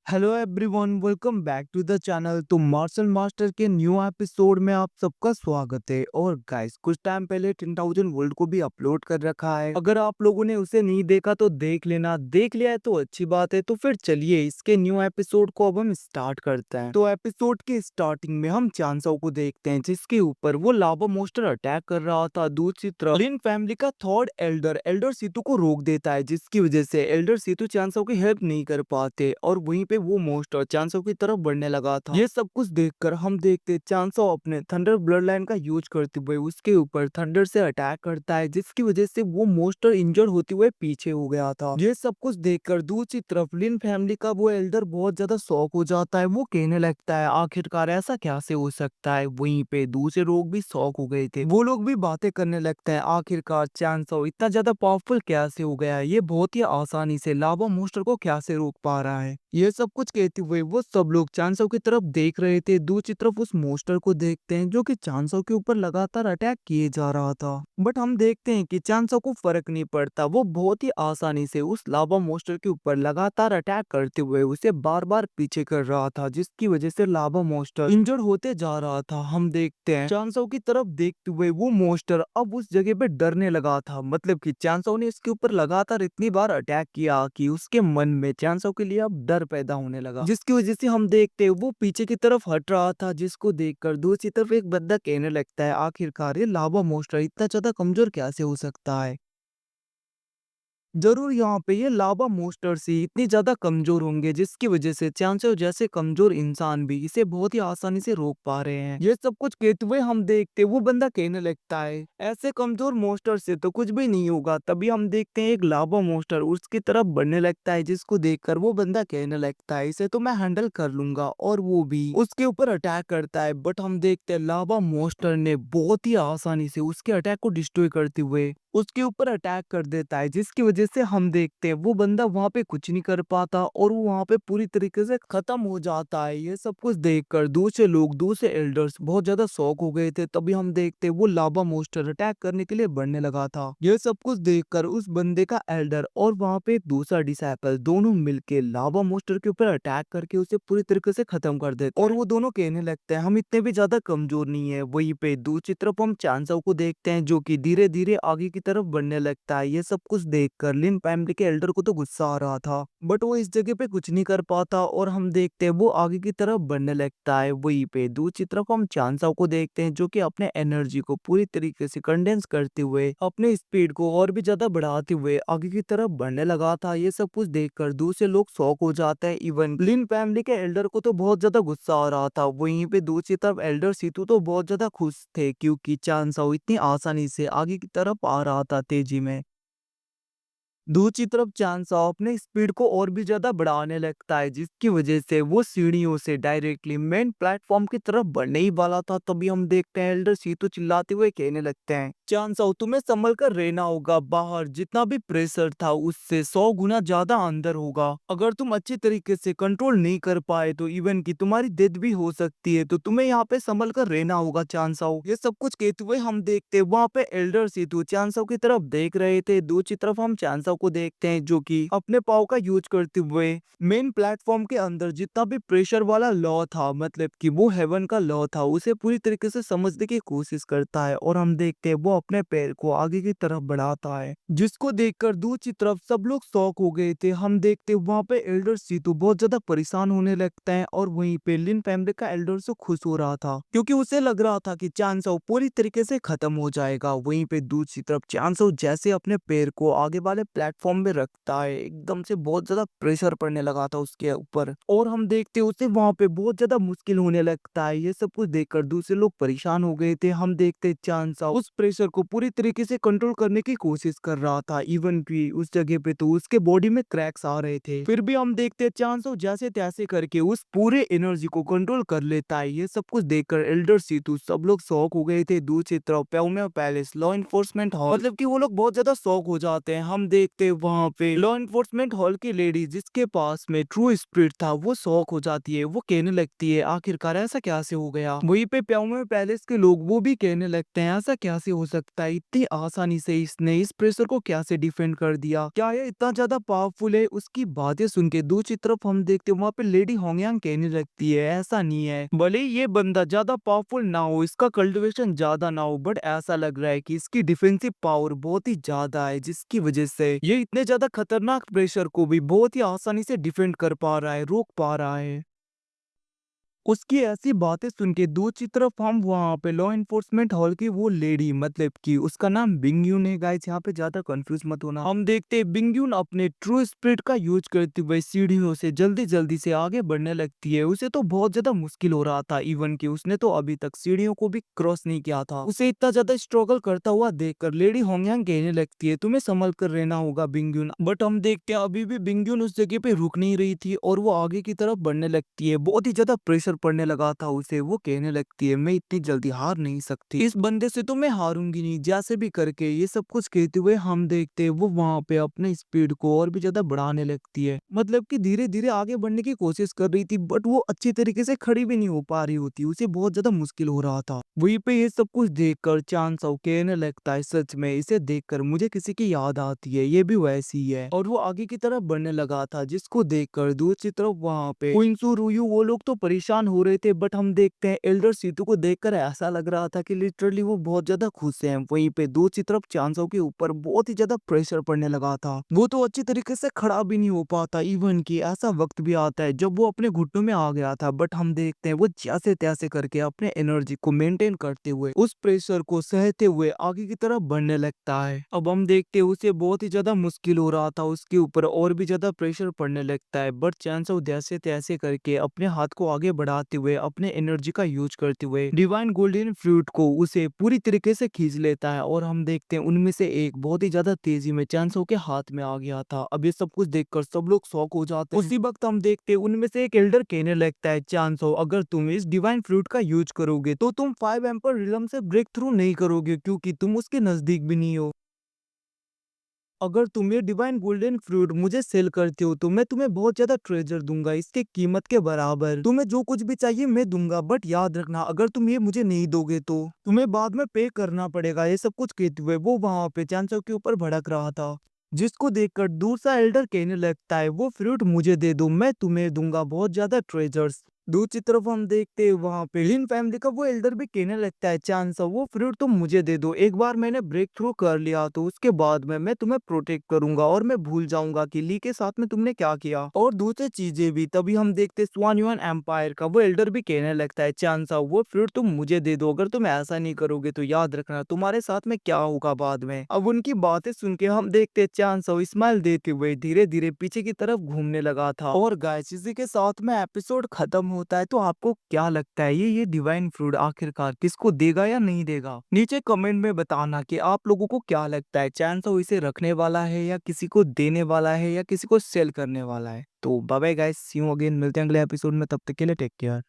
Hello everyone, welcome back to the channel. तो martial master के new episode में आप सबका स्वागत है। और गाइस, कुछ टाइम पहले 10,000 वर्ल्ड को भी अपलोड कर रखा है। अगर आप लोगों ने उसे नहीं देखा तो देख लेना, देख लिया है तो अच्छी बात है। तो फिर चलिए इसके न्यू एपिसोड को अब हम स्टार्ट करते हैं। तो एपिसोड के स्टार्टिंग में हम चांसो को देखते हैं, जिसके ऊपर वो लावा मोस्टर अटैक कर रहा था। दूसरी तरफ लिन फैमिली का थर्ड एल्डर सीतू को रोक देता है, जिसकी वजह से एल्डर सीतू चांसो की हेल्प नहीं कर पाते और वहीं पे वो मोस्टर चांसो की तरफ बढ़ने लगा था। ये सब कुछ देखकर हम देखते चांसो अपने थंडर ब्लड लाइन का यूज करते हुए उसके ऊपर थंडर से अटैक करता है, जिसकी वजह से वो मोस्टर इंजर्ड होते हुए पीछे हो गया था। ये सब कुछ देखकर दूसरी तरफ लिन फैमिली का वो एल्डर बहुत ज्यादा शॉक हो जाता है। वो कहने लगता है आखिरकार ऐसा कैसे हो सकता है। वहीं पे दूसरे लोग भी शॉक हो गए थे। वो लोग भी बातें करने लगते हैं आखिरकार चांसो इतना ज्यादा पावरफुल कैसे हो गया है, ये बहुत ही आसानी से लावा मोस्टर को कैसे रोक पा रहा है। ये सब कुछ कहते हुए वो सब लोग चांसो की तरफ देख रहे थे। दूसरी तरफ उस मोस्टर को देखते हैं जो कि चांसो के ऊपर लगातार अटैक किए जा रहा था। बट हम देखते हैं कि चांसो को फर्क नहीं पड़ता। वो बहुत ही आसानी से उस लावा मोस्टर के ऊपर लगातार अटैक करते हुए उसे बार बार पीछे कर रहा था, जिसकी वजह से लावा मोस्टर इंजर्ड होते जा रहा था। हम देखते हैं चांसो की तरफ देखते हुए वो मोस्टर अब उस जगह पे डरने लगा था। मतलब कि चांसो ने इसके ऊपर लगातार इतनी बार अटैक किया कि उसके मन में चांसो के लिए अब डर पैदा होने लगा, जिसकी वजह से हम देखते हैं वो पीछे की तरफ हट रहा था। जिसको देखकर दूसरी तरफ एक बंदा कहने लगता है आखिरकार ये लावा मोस्टर इतना ज्यादा कमजोर कैसे हो सकता है। जरूर यहाँ पे ये लावा मोस्टर्स ही इतनी ज्यादा कमजोर होंगे, जिसकी वजह से चांसो जैसे कमजोर इंसान भी इसे बहुत ही आसानी से रोक पा रहे हैं। ये सब कुछ कहते हुए हम देखते वो बंदा कहने लगता है ऐसे कमजोर मोस्टर से तो कुछ भी नहीं होगा। तभी हम देखते हैं एक लावा मोस्टर उसकी तरफ बढ़ने लगता है, जिसको देखकर वो बंदा कहने लगता है इसे तो मैं हैंडल कर लूंगा, और वो भी उसके ऊपर अटैक करता है। बट हम देखते हैं लावा मोस्टर ने बहुत ही आसानी से उसके अटैक को डिस्ट्रॉय करते हुए उसके ऊपर अटैक कर देता है, जिसकी वजह से हम देखते हैं वो बंदा वहां पे कुछ नहीं कर पाता और वो वहां पे पूरी तरीके से खत्म हो जाता है। ये सब कुछ देखकर दूसरे लोग दूसरे एल्डर्स बहुत ज्यादा शॉक हो गए थे। तभी हम देखते हैं वो लावा मोस्टर अटैक करने के लिए बढ़ने लगा था। ये सब कुछ देखकर उस बंदे का एल्डर और वहां पे एक दूसरा डिसाइपल दोनों मिलके लावा मोस्टर के ऊपर अटैक करके उसे पूरी तरीके से खत्म कर देते और वो दोनों कहने लगते हैं हम इतने भी ज्यादा कमजोर नहीं है। वहीं पे दूसरी तरफ हम चांसो को देखते हैं जो कि धीरे धीरे आगे की तरफ बढ़ने लगता है। ये सब कुछ देखकर लिन फैमिली के एल्डर को तो गुस्सा आ रहा था, बट वो इस जगह पे कुछ नहीं कर पाता और हम देखते हैं वो आगे की तरफ बढ़ने लगता है। वहीं पे दूसरी तरफ हम चांसो को देखते हैं जो कि अपने एनर्जी को पूरी तरीके से कंडेंस करते हुए अपने स्पीड को और भी ज्यादा बढ़ाते हुए आगे की तरफ बढ़ने लगा था। ये सब कुछ देखकर दूसरे लोग शॉक हो जाते हैं। इवन लिन फैमिली के एल्डर को तो बहुत ज्यादा गुस्सा आ रहा था। वहीं पे दूसरी तरफ एल्डर सीतू तो बहुत ज्यादा खुश थे क्योंकि चांसो इतनी आसानी से आगे की तरफ आ रहा था तेजी में। दूसरी तरफ चांसो अपने स्पीड को और भी ज्यादा बढ़ाने लगता है, जिसकी वजह से वो सीढ़ियों से डायरेक्टली मेन प्लेटफॉर्म की तरफ बढ़ने ही वाला था। तभी हम देखते हैं एल्डर सीतू चिल्लाते हुए कहने लगते हैं चांसो तुम्हें संभल कर रहना होगा, बाहर जितना भी प्रेशर था उससे 100 गुना ज्यादा अंदर होगा। अगर तुम अच्छी तरीके से कंट्रोल नहीं कर पाए तो इवन की तुम्हारी डेथ भी हो सकती है, तो तुम्हें यहाँ पे संभल कर रहना होगा चांसो। ये सब कुछ कहते हुए हम देखते वहाँ पे एल्डर सीतू चांसो की तरफ देख रहे थे। दूसरी तरफ हम चांसो को देखते हैं जो कि अपने पाव का यूज करते हुए मेन प्लेटफॉर्म के अंदर जितना भी प्रेशर वाला लॉ था, मतलब कि वो हेवन का लॉ था, उसे पूरी तरीके से समझने की कोशिश करता है। और हम देखते हैं वो अपने पैर को आगे की तरफ बढ़ाता है, जिसको देखकर दूसरी तरफ सब लोग शॉक हो गए थे। हम देखते वहां पे एल्डर सीतू बहुत ज्यादा परेशान होने लगता है और वहीं पे लिन फैमिली का एल्डर से खुश हो रहा था क्योंकि उसे लग रहा था कि चांसो पूरी तरीके से खत्म हो जाएगा। वहीं पे दूसरी तरफ चांसो जैसे अपने पैर को आगे वाले प्लेटफॉर्म में रखता है, एकदम से बहुत ज्यादा प्रेशर पड़ने लगा था उसके ऊपर और हम देखते उसे वहां पे बहुत ज्यादा मुश्किल होने लगता है। ये सब कुछ देखकर दूसरे लोग परेशान हो गए थे। हम देखते चांसो उस प्रेशर को पूरी तरीके से कंट्रोल करने की कोशिश कर रहा था। इवन की उस जगह पे तो उसके बॉडी में क्रैक्स आ रहे थे, फिर भी हम देखते चांसो जैसे तैसे करके उस पूरे एनर्जी को कंट्रोल कर लेता है। ये सब कुछ देखकर एल्डर सीतू सब लोग शॉक हो गए थे। दूसरी तरफ प्याओमिया पैलेस लॉ इन्फोर्समेंट हॉल, मतलब कि वो लोग बहुत ज्यादा शॉक हो जाते हैं। हम देखते देखते वहां पे लॉ एनफोर्समेंट हॉल की लेडी जिसके पास में ट्रू स्पिरिट था वो शॉक हो जाती है। वो कहने लगती है आखिरकार ऐसा कैसे हो गया। वहीं पे प्याओमे पैलेस के लोग वो भी कहने लगते हैं ऐसा कैसे हो सकता है, इतनी आसानी से इसने इस प्रेशर को कैसे डिफेंड कर दिया, क्या ये इतना ज्यादा पावरफुल है। उसकी बातें सुन के दूसरी तरफ हम देखते वहाँ पे लेडी होंगयांग कहने लगती है ऐसा नहीं है, भले ही ये बंदा ज्यादा पावरफुल ना हो, इसका कल्टिवेशन ज्यादा ना हो, बट ऐसा लग रहा है कि इसकी डिफेंसिव पावर बहुत ही ज्यादा है जिसकी वजह से ये इतने ज्यादा खतरनाक प्रेशर को भी बहुत ही आसानी से डिफेंड कर पा रहा है, रोक पा रहा है। उसकी ऐसी बातें सुन के दूसरी तरफ हम वहाँ पे लॉ एनफोर्समेंट हॉल की वो लेडी मतलब कि उसका नाम बिंगयून है गाइस, यहाँ पे ज्यादा कंफ्यूज मत होना। हम देखते हैं बिंगयून अपने ट्रू स्पिरिट का यूज करते हुए सीढ़ियों से जल्दी जल्दी से आगे बढ़ने लगती है। उसे तो बहुत ज्यादा मुश्किल हो रहा था, इवन कि उसने तो अभी तक सीढ़ियों को भी क्रॉस नहीं किया था। उसे इतना ज्यादा स्ट्रगल करता हुआ देखकर लेडी होंगयांग कहने लगती है तुम्हें संभल कर रहना होगा बिंगयून। बट हम देखते हैं अभी भी बिंगयून उस जगह पे रुक नहीं रही थी और वो आगे की तरफ बढ़ने लगती है। बहुत ही ज्यादा प्रेशर पड़ने लगा था उसे। वो कहने लगती है मैं इतनी जल्दी हार नहीं सकती, इस बंदे से तो मैं हारूंगी नहीं, जैसे भी करके। ये सब कुछ कहते हुए हम देखते हैं वो वहां पे अपने स्पीड को और भी ज्यादा बढ़ाने लगती है। मतलब कि धीरे धीरे आगे बढ़ने की कोशिश कर रही थी बट वो अच्छी तरीके से खड़ी भी नहीं हो पा रही होती, उसे बहुत ज्यादा मुश्किल हो रहा था। वहीं पे ये सब कुछ देखकर चांद साओ कहने लगता है सच में इसे देखकर मुझे किसी की याद आती है, ये भी वैसी ही है। और वो आगे की तरफ बढ़ने लगा था जिसको देखकर दूसरी तरफ वहां पे क्विंसू रुयू वो लोग तो परेशान हो रहे थे। बट हम देखते हैं एल्डर सीतू को देखकर ऐसा लग रहा था कि लिटरली वो बहुत ज्यादा खुश है। वहीं पे दूसरी तरफ चांसो के ऊपर बहुत ही ज्यादा प्रेशर पड़ने लगा था, वो तो अच्छी तरीके से खड़ा भी नहीं हो पाता। इवन की ऐसा वक्त भी आता है जब वो अपने घुटनों में आ गया था, बट हम देखते हैं वो जैसे तैसे करके अपने एनर्जी को मेंटेन करते हुए उस प्रेशर को सहते हुए आगे की तरफ बढ़ने लगता है। अब हम देखते हैं उसे बहुत ही ज्यादा मुश्किल हो रहा था, उसके ऊपर और भी ज्यादा प्रेशर पड़ने लगता है। बट चांसो जैसे तैसे करके अपने हाथ को आगे बढ़ाते हुए अपने एनर्जी का यूज करते हुए डिवाइन गोल्डन फ्रूट को उसे पूरी तरीके से खींच लेता है। और हम देखते हैं उनमें से एक बहुत ही ज्यादा तेजी में चांसो के हाथ में आ गया था। अब ये सब कुछ देखकर सब लोग शॉक हो जाते हैं। उसी वक्त हम देखते हैं उनमें से एक एल्डर कहने लगता है चांसो अगर तुम इस डिवाइन फ्रूट का यूज करोगे तो तुम 5 एम्पर रिलम से ब्रेक थ्रू नहीं करोगे क्योंकि तुम उसके नजदीक भी नहीं हो। अगर तुम ये डिवाइन गोल्डन फ्रूट मुझे सेल करते हो तो मैं तुम्हें बहुत ज्यादा ट्रेजर दूंगा, इसके कीमत के बराबर। तुम्हें जो कुछ भी चाहिए मैं दूंगा, बट याद रखना अगर तुम ये मुझे नहीं दोगे तो तुम्हें बाद में पे करना पड़ेगा। ये सब कुछ कहते हुए वो वहां पे चांचो के ऊपर भड़क रहा था जिसको देखकर दूसरा एल्डर कहने लगता है वो फ्रूट मुझे दे दो, मैं तुम्हें दूंगा बहुत ज्यादा ट्रेजर्स। दूसरी तरफ हम देखते हैं वहां पे लिन फैमिली का वो एल्डर भी कहने लगता है चांस वो फ्रूट तुम मुझे दे दो, एक बार मैंने ब्रेक थ्रू कर लिया तो उसके बाद में मैं तुम्हें प्रोटेक्ट करूंगा और मैं भूल जाऊंगा कि ली के साथ में तुमने क्या किया और दूसरी चीजें भी। तभी हम देखते स्वान युआन एम्पायर का वो एल्डर भी कहने लगता है चांस वो फ्रूट तुम मुझे दे दो, अगर तुम ऐसा नहीं करोगे तो याद रखना तुम्हारे साथ में क्या होगा बाद में। अब उनकी बातें सुन के हम देखते चांस स्माइल देते हुए धीरे धीरे पीछे की तरफ घूमने लगा था। और गाइस इसी के साथ में एपिसोड खत्म होता है। तो आपको क्या लगता है ये डिवाइन फ्रूट आखिरकार किसको देगा या नहीं देगा, नीचे कमेंट में बताना कि आप लोगों को क्या लगता है चांस इसे रखने वाला है या किसी को देने वाला है या किसी को सेल करने वाला है। तो bye bye guys, see you again, मिलते हैं अगले एपिसोड में, तब तक के लिए टेक केयर।